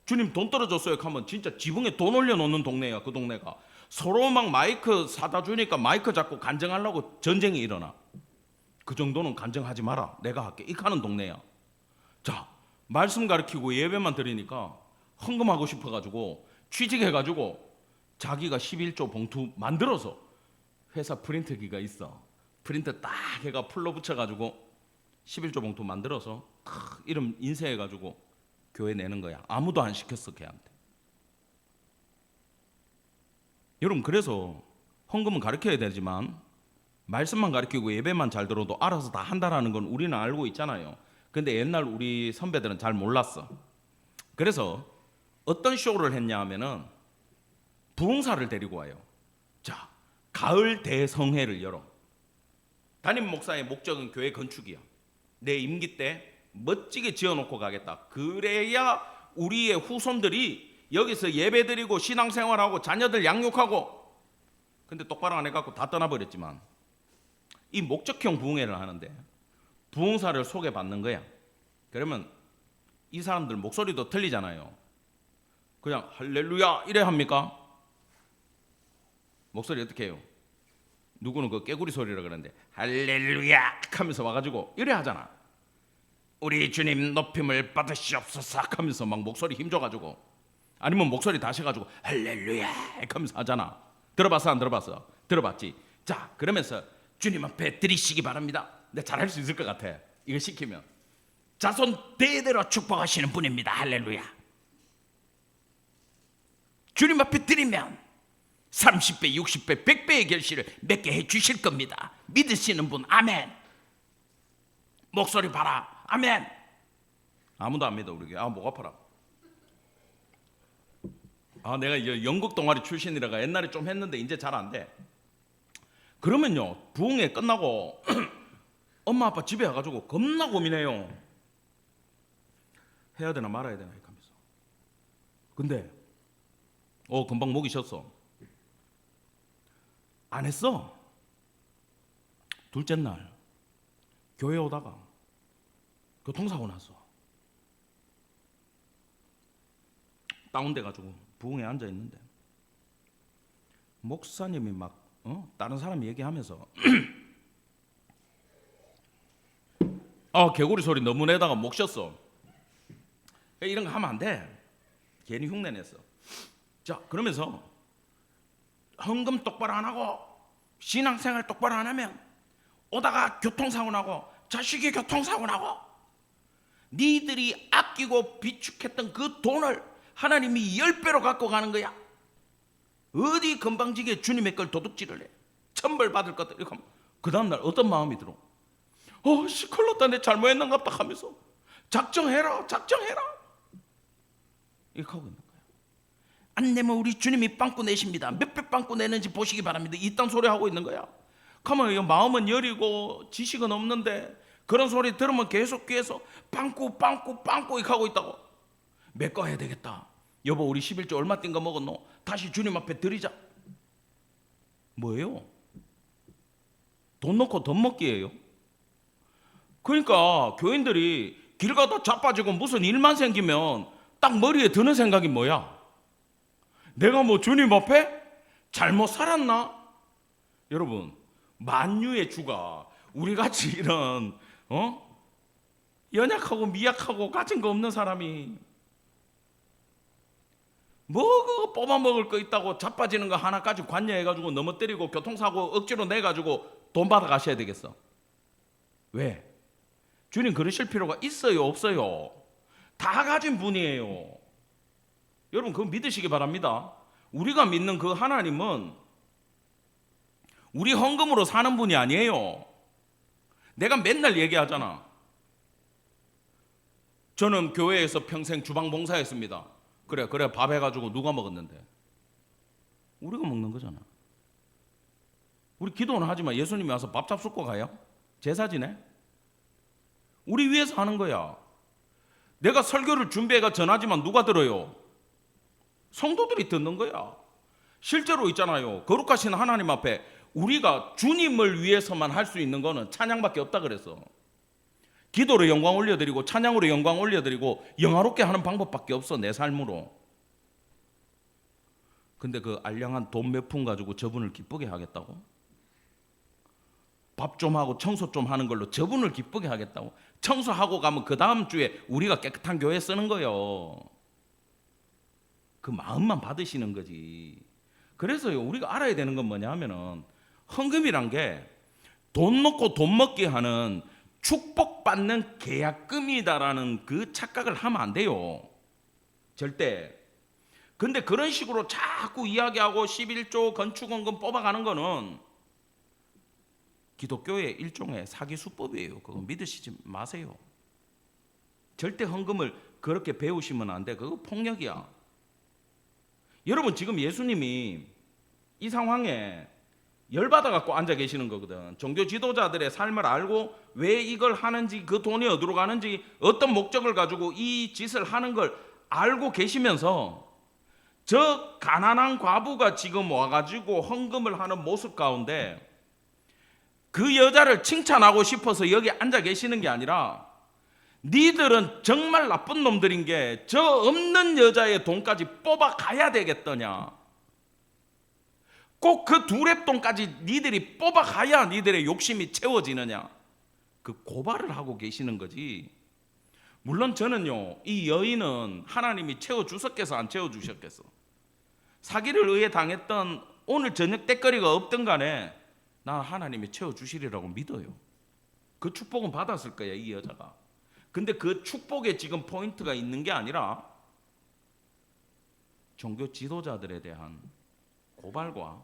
주님 돈 떨어졌어요 하면 진짜 지붕에 돈 올려놓는 동네야. 그 동네가 서로 막 마이크 사다 주니까 마이크 잡고 간증하려고 전쟁이 일어나. 그 정도는 간증하지 마라, 내가 할게, 이렇게 하는 동네야. 자, 말씀 가르치고 예배만 드리니까 헌금하고 싶어가지고 취직해가지고 자기가 11조 봉투 만들어서, 회사 프린터기가 있어, 프린터 딱 해가 풀로 붙여가지고 11조 봉투 만들어서 이름 인쇄해가지고 교회 내는 거야. 아무도 안 시켰어 걔한테. 여러분, 그래서 헌금은 가르쳐야 되지만 말씀만 가르치고 예배만 잘 들어도 알아서 다 한다라는 건 우리는 알고 있잖아요. 근데 옛날 우리 선배들은 잘 몰랐어. 그래서 어떤 쇼를 했냐 하면은 부흥사를 데리고 와요. 자, 가을 대성회를 열어. 담임 목사의 목적은 교회 건축이야. 내 임기 때 멋지게 지어놓고 가겠다. 그래야 우리의 후손들이 여기서 예배드리고 신앙생활하고 자녀들 양육하고. 근데 똑바로 안 해갖고 다 떠나버렸지만, 이 목적형 부흥회를 하는데 부흥사를 소개받는 거야. 그러면 이 사람들 목소리도 틀리잖아요. 그냥 할렐루야 이래 합니까? 목소리 어떻게 해요? 누구는 그 깨구리 소리라 그러는데 할렐루야 하면서 와가지고 이래 하잖아. 우리 주님 높임을 받으시옵소서 하면서 막 목소리 힘줘가지고, 아니면 목소리 다시 해가지고 할렐루야 하면서 하잖아. 들어봤어 안 들어봤어? 들어봤지. 자, 그러면서 주님 앞에 드리시기 바랍니다. 내가 잘할 수 있을 것 같아, 이거 시키면. 자손 대대로 축복하시는 분입니다. 할렐루야. 주님 앞에 드리면 30배, 60배, 100배의 결실을 맺게 해주실 겁니다. 믿으시는 분 아멘. 목소리 봐라 아멘. 아무도 안 믿어 우리 교회. 목 아파라. 내가 연극 동아리 출신이라가 옛날에 좀 했는데 이제 잘 안 돼. 그러면요, 부흥회 끝나고 엄마 아빠 집에 와가지고 겁나 고민해요. 해야 되나 말아야 되나 이렇게 하면서. 근데 금방 목이 쉬었어. 안 했어. 둘째 날 교회 오다가 교통사고 났어. 다운돼가지고 부흥에 앉아 있는데 목사님이 막 다른 사람이 얘기하면서 개구리 소리 너무 내다가 목 쉬었어. 이런 거 하면 안 돼. 괜히 흉내 냈어. 자, 그러면서 헌금 똑바로 안 하고 신앙생활 똑바로 안 하면 오다가 교통사고 나고 자식이 교통사고 나고 니들이 아끼고 비축했던 그 돈을 하나님이 10배로 갖고 가는 거야. 어디 건방지게 주님의 걸 도둑질을 해. 천벌 받을 것들. 이렇게 하면 그 다음날 어떤 마음이 들어? 시컬렀다, 내 잘못했는갑다 하면서 작정해라 이렇게 하고 있는 거야. 안 내면 우리 주님이 빵꾸 내십니다. 몇 배 빵꾸 내는지 보시기 바랍니다. 이딴 소리 하고 있는 거야. 가만 마음은 여리고 지식은 없는데 그런 소리 들으면 계속 귀에서 빵꾸 이렇게 하고 있다고. 메꿔야 되겠다. 여보, 우리 11조 얼마 뛴 거 먹었노? 다시 주님 앞에 드리자. 뭐예요? 돈 넣고 돈 먹기예요. 그러니까 교인들이 길 가다 자빠지고 무슨 일만 생기면 딱 머리에 드는 생각이 뭐야? 내가 뭐 주님 앞에 잘못 살았나? 여러분, 만유의 주가 우리같이 이런 연약하고 미약하고 가진 거 없는 사람이 뭐 그거 뽑아먹을 거 있다고 자빠지는 거 하나까지 관여해가지고 넘어뜨리고 교통사고 억지로 내가지고 돈 받아 가셔야 되겠어. 왜? 주님 그러실 필요가 있어요 없어요? 다 가진 분이에요. 여러분 그거 믿으시기 바랍니다. 우리가 믿는 그 하나님은 우리 헌금으로 사는 분이 아니에요. 내가 맨날 얘기하잖아. 저는 교회에서 평생 주방 봉사했습니다. 그래 밥 해가지고 누가 먹었는데? 우리가 먹는 거잖아. 우리 기도는 하지만 예수님이 와서 밥 잡수고 가요? 제사 지내? 우리 위해서 하는 거야. 내가 설교를 준비해가 전하지만 누가 들어요? 성도들이 듣는 거야. 실제로 있잖아요. 거룩하신 하나님 앞에 우리가 주님을 위해서만 할 수 있는 거는 찬양밖에 없다 그랬어. 기도로 영광 올려드리고 찬양으로 영광 올려드리고 영화롭게 하는 방법밖에 없어, 내 삶으로. 근데 그 알량한 돈 몇 푼 가지고 저분을 기쁘게 하겠다고? 밥 좀 하고 청소 좀 하는 걸로 저분을 기쁘게 하겠다고? 청소하고 가면 그 다음 주에 우리가 깨끗한 교회 쓰는 거요. 그 마음만 받으시는 거지. 그래서요, 우리가 알아야 되는 건 뭐냐 하면은 헌금이란 게 돈 넣고 돈 먹기 하는 축복받는 계약금이다라는 그 착각을 하면 안 돼요. 절대. 근데 그런 식으로 자꾸 이야기하고 11조 건축원금 뽑아가는 거는 기독교의 일종의 사기 수법이에요. 그거 믿으시지 마세요. 절대 헌금을 그렇게 배우시면 안 돼. 그거 폭력이야. 여러분 지금 예수님이 이 상황에 열받아 갖고 앉아 계시는 거거든. 종교 지도자들의 삶을 알고 왜 이걸 하는지, 그 돈이 어디로 가는지, 어떤 목적을 가지고 이 짓을 하는 걸 알고 계시면서 저 가난한 과부가 지금 와가지고 헌금을 하는 모습 가운데 그 여자를 칭찬하고 싶어서 여기 앉아 계시는 게 아니라 니들은 정말 나쁜 놈들인 게 저 없는 여자의 돈까지 뽑아 가야 되겠더냐. 꼭 그 두 랩돈까지 니들이 뽑아 가야 니들의 욕심이 채워지느냐. 그 고발을 하고 계시는 거지. 물론 저는요, 이 여인은 하나님이 채워주셨겠어 안 채워주셨겠어? 사기를 의해 당했던 오늘 저녁 때거리가 없든 간에 난 하나님이 채워주시리라고 믿어요. 그 축복은 받았을 거야, 이 여자가. 근데 그 축복에 지금 포인트가 있는 게 아니라 종교 지도자들에 대한 고발과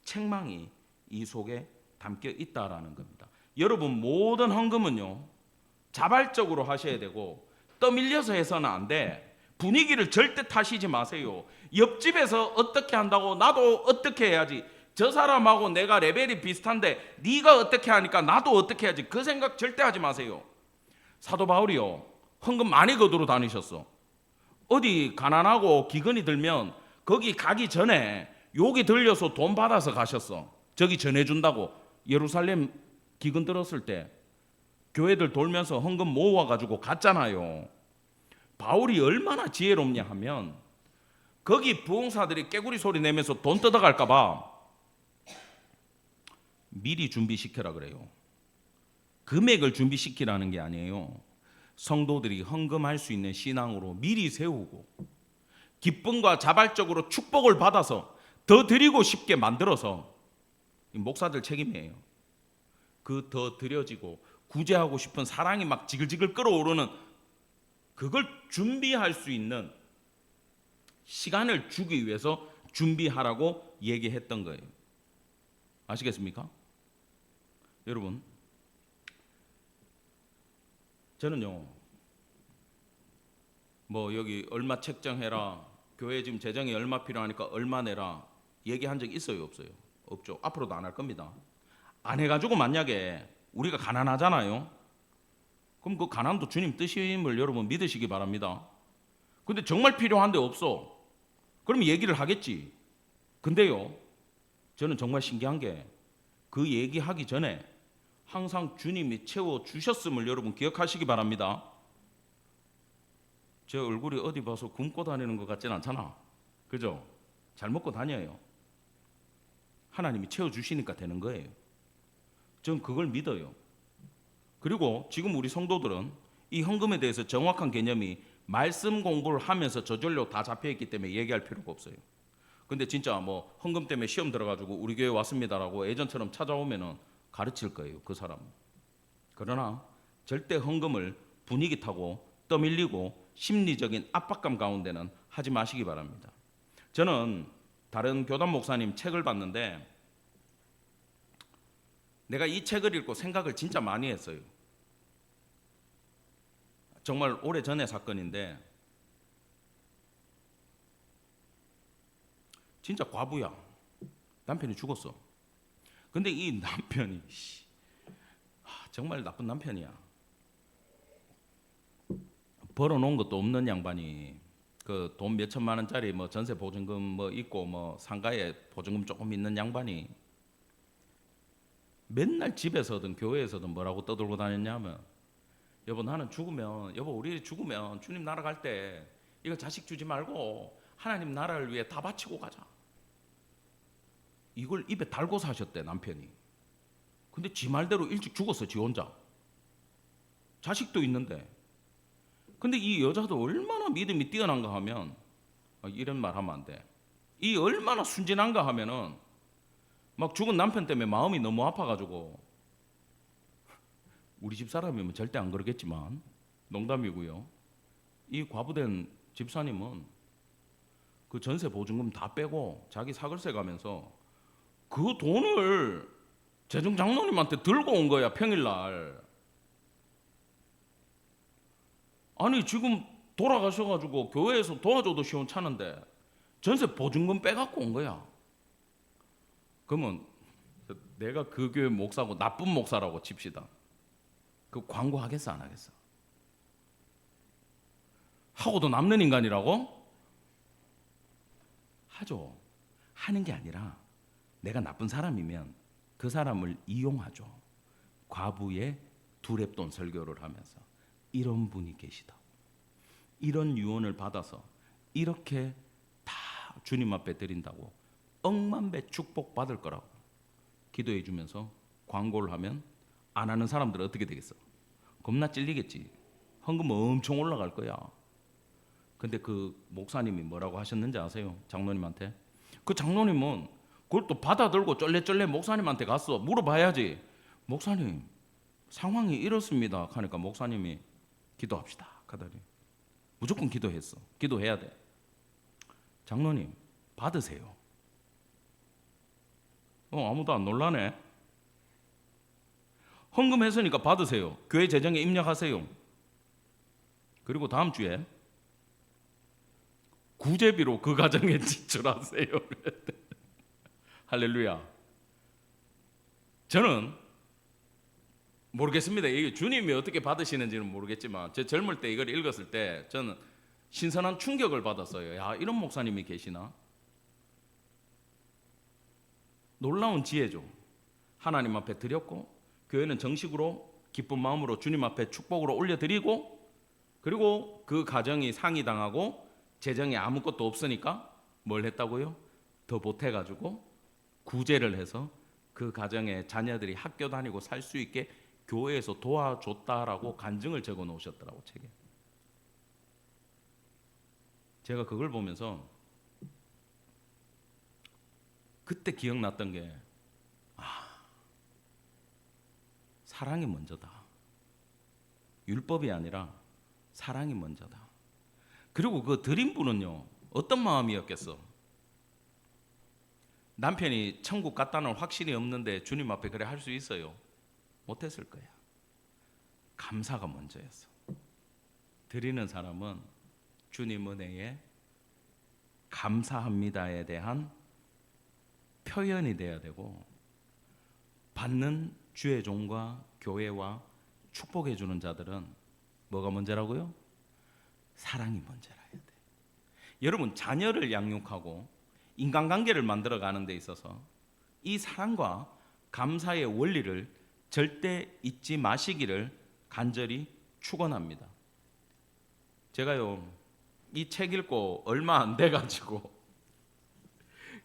책망이 이 속에 담겨 있다라는 겁니다. 여러분 모든 헌금은요, 자발적으로 하셔야 되고 떠밀려서 해서는 안 돼. 분위기를 절대 타시지 마세요. 옆집에서 어떻게 한다고 나도 어떻게 해야지, 저 사람하고 내가 레벨이 비슷한데 네가 어떻게 하니까 나도 어떻게 해야지, 그 생각 절대 하지 마세요. 사도 바울이요, 헌금 많이 거두러 다니셨어. 어디 가난하고 기근이 들면 거기 가기 전에 여기 들려서 돈 받아서 가셨어. 저기 전해준다고. 예루살렘 기근 들었을 때 교회들 돌면서 헌금 모아가지고 갔잖아요. 바울이 얼마나 지혜롭냐 하면 거기 부흥사들이 깨구리 소리 내면서 돈 뜯어갈까봐 미리 준비시켜라 그래요. 금액을 준비시키라는 게 아니에요. 성도들이 헌금할 수 있는 신앙으로 미리 세우고 기쁨과 자발적으로 축복을 받아서 더 드리고 싶게 만들어서, 목사들 책임이에요. 그 더 드려지고 구제하고 싶은 사랑이 막 지글지글 끓어오르는 그걸 준비할 수 있는 시간을 주기 위해서 준비하라고 얘기했던 거예요. 아시겠습니까? 여러분, 저는요, 뭐 여기 얼마 책정해라, 교회 지금 재정이 얼마 필요하니까 얼마 내라 얘기한 적 있어요 없어요? 없죠. 앞으로도 안 할 겁니다. 안 해가지고 만약에 우리가 가난하잖아요. 그럼 그 가난도 주님 뜻임을 여러분 믿으시기 바랍니다. 근데 정말 필요한데 없어. 그럼 얘기를 하겠지. 근데요, 저는 정말 신기한 게 그 얘기하기 전에 항상 주님이 채워주셨음을 여러분 기억하시기 바랍니다. 제 얼굴이 어디 봐서 굶고 다니는 것 같진 않잖아. 그죠? 잘 먹고 다녀요. 하나님이 채워주시니까 되는 거예요. 전 그걸 믿어요. 그리고 지금 우리 성도들은 이 헌금에 대해서 정확한 개념이 말씀 공부를 하면서 저절로 다 잡혀있기 때문에 얘기할 필요가 없어요. 근데 진짜 뭐 헌금 때문에 시험 들어가지고 우리 교회 왔습니다라고 예전처럼 찾아오면은 가르칠 거예요, 그 사람. 그러나 절대 헌금을 분위기 타고 떠밀리고 심리적인 압박감 가운데는 하지 마시기 바랍니다. 저는 다른 교단 목사님 책을 봤는데 내가 이 책을 읽고 생각을 진짜 많이 했어요. 정말 오래전의 사건인데 진짜 과부야. 남편이 죽었어. 근데 이 남편이 정말 나쁜 남편이야. 벌어놓은 것도 없는 양반이 그 돈 몇천만 원짜리 뭐 전세 보증금 뭐 있고 뭐 상가에 보증금 조금 있는 양반이 맨날 집에서든 교회에서든 뭐라고 떠들고 다녔냐면, 여보 나는 죽으면, 여보 우리 죽으면 주님 나라 갈 때 이거 자식 주지 말고 하나님 나라를 위해 다 바치고 가자. 이걸 입에 달고 사셨대 남편이. 근데 지 말대로 일찍 죽었어, 지 혼자. 자식도 있는데. 근데 이 여자도 얼마나 믿음이 뛰어난가 하면, 이런 말 하면 안 돼. 이 얼마나 순진한가 하면은 막 죽은 남편 때문에 마음이 너무 아파가지고, 우리 집 사람이면 절대 안 그러겠지만 농담이고요. 이 과부된 집사님은 그 전세 보증금 다 빼고 자기 사글세 가면서 그 돈을 재정 장로님한테 들고 온 거야, 평일날. 아니 지금 돌아가셔가지고 교회에서 도와줘도 시원찮은데 전세 보증금 빼갖고 온 거야. 그러면 내가 그 교회 목사고 나쁜 목사라고 칩시다. 그 광고 하겠어 안 하겠어? 하고도 남는 인간이라고? 하죠. 하는 게 아니라 내가 나쁜 사람이면 그 사람을 이용하죠. 과부의 두랩돈 설교를 하면서 이런 분이 계시다. 이런 유언을 받아서 이렇게 다 주님 앞에 드린다고 억만배 축복 받을 거라고 기도해 주면서 광고를 하면 안 하는 사람들은 어떻게 되겠어? 겁나 찔리겠지. 헌금 엄청 올라갈 거야. 근데 그 목사님이 뭐라고 하셨는지 아세요? 장로님한테. 그 장로님은 그걸 또 받아들고 쫄래쫄래 목사님한테 갔어. 물어봐야지. 목사님 상황이 이렇습니다 하니까 목사님이 기도합시다 가더니 무조건 기도했어. 기도해야 돼. 장로님 받으세요. 아무도 안 놀라네. 헌금했으니까 받으세요. 교회 재정에 입력하세요. 그리고 다음 주에 구제비로 그 가정에 지출하세요. 할렐루야. 저는 모르겠습니다. 이게 주님이 어떻게 받으시는지는 모르겠지만 제 젊을 때 이걸 읽었을 때 저는 신선한 충격을 받았어요. 야, 이런 목사님이 계시나? 놀라운 지혜죠. 하나님 앞에 드렸고 교회는 정식으로 기쁜 마음으로 주님 앞에 축복으로 올려드리고, 그리고 그 가정이 상이당하고 재정에 아무것도 없으니까 뭘 했다고요? 더 보태가지고 구제를 해서 그 가정의 자녀들이 학교 다니고 살 수 있게 교회에서 도와줬다라고 간증을 적어 놓으셨더라고, 책에. 제가 그걸 보면서 그때 기억났던 게, 사랑이 먼저다. 율법이 아니라 사랑이 먼저다. 그리고 그 드린 분은요, 어떤 마음이었겠어? 남편이 천국 갔다는 확신이 없는데 주님 앞에 그래 할 수 있어요? 못했을 거야. 감사가 먼저였어. 드리는 사람은 주님 은혜에 감사합니다에 대한 표현이 돼야 되고, 받는 주의 종과 교회와 축복해 주는 자들은 뭐가 문제라고요? 사랑이 문제라 해야 돼. 여러분, 자녀를 양육하고 인간관계를 만들어 가는 데 있어서 이 사랑과 감사의 원리를 절대 잊지 마시기를 간절히 축원합니다. 제가요, 이 책 읽고 얼마 안 돼 가지고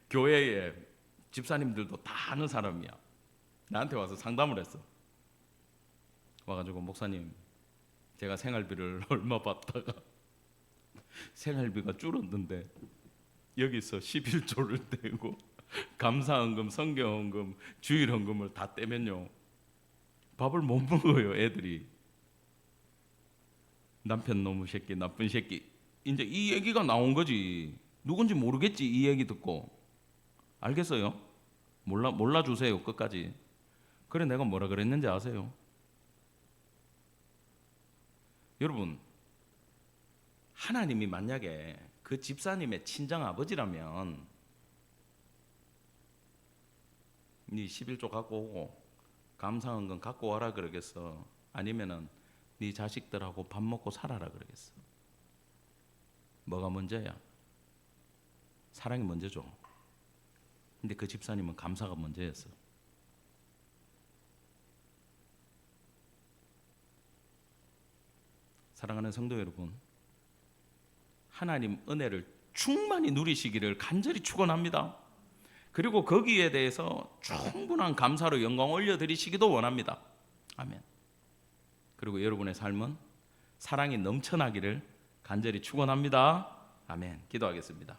교회에 집사님들도 다 아는 사람이야. 나한테 와서 상담을 했어. 와가지고, 목사님, 제가 생활비를 얼마 받다가 생활비가 줄었는데 여기서 11조를 떼고 감사헌금, 성경헌금, 주일헌금을 다 떼면요, 밥을 못 먹어요, 애들이. 남편 놈의 새끼, 나쁜 새끼. 이제 이 얘기가 나온 거지. 누군지 모르겠지, 이 얘기 듣고. 알겠어요? 몰라주세요, 끝까지. 그래, 내가 뭐라 그랬는지 아세요? 여러분, 하나님이 만약에 그 집사님의 친정 아버지라면 네 11조 갖고 오고 감사헌금 갖고 와라 그러겠어? 아니면은 네 자식들하고 밥 먹고 살아라 그러겠어? 뭐가 문제야? 사랑이 문제죠. 근데 그 집사님은 감사가 문제였어. 사랑하는 성도 여러분, 하나님 은혜를 충만히 누리시기를 간절히 축원합니다. 그리고 거기에 대해서 충분한 감사로 영광 올려드리시기도 원합니다. 아멘. 그리고 여러분의 삶은 사랑이 넘쳐나기를 간절히 축원합니다. 아멘. 기도하겠습니다.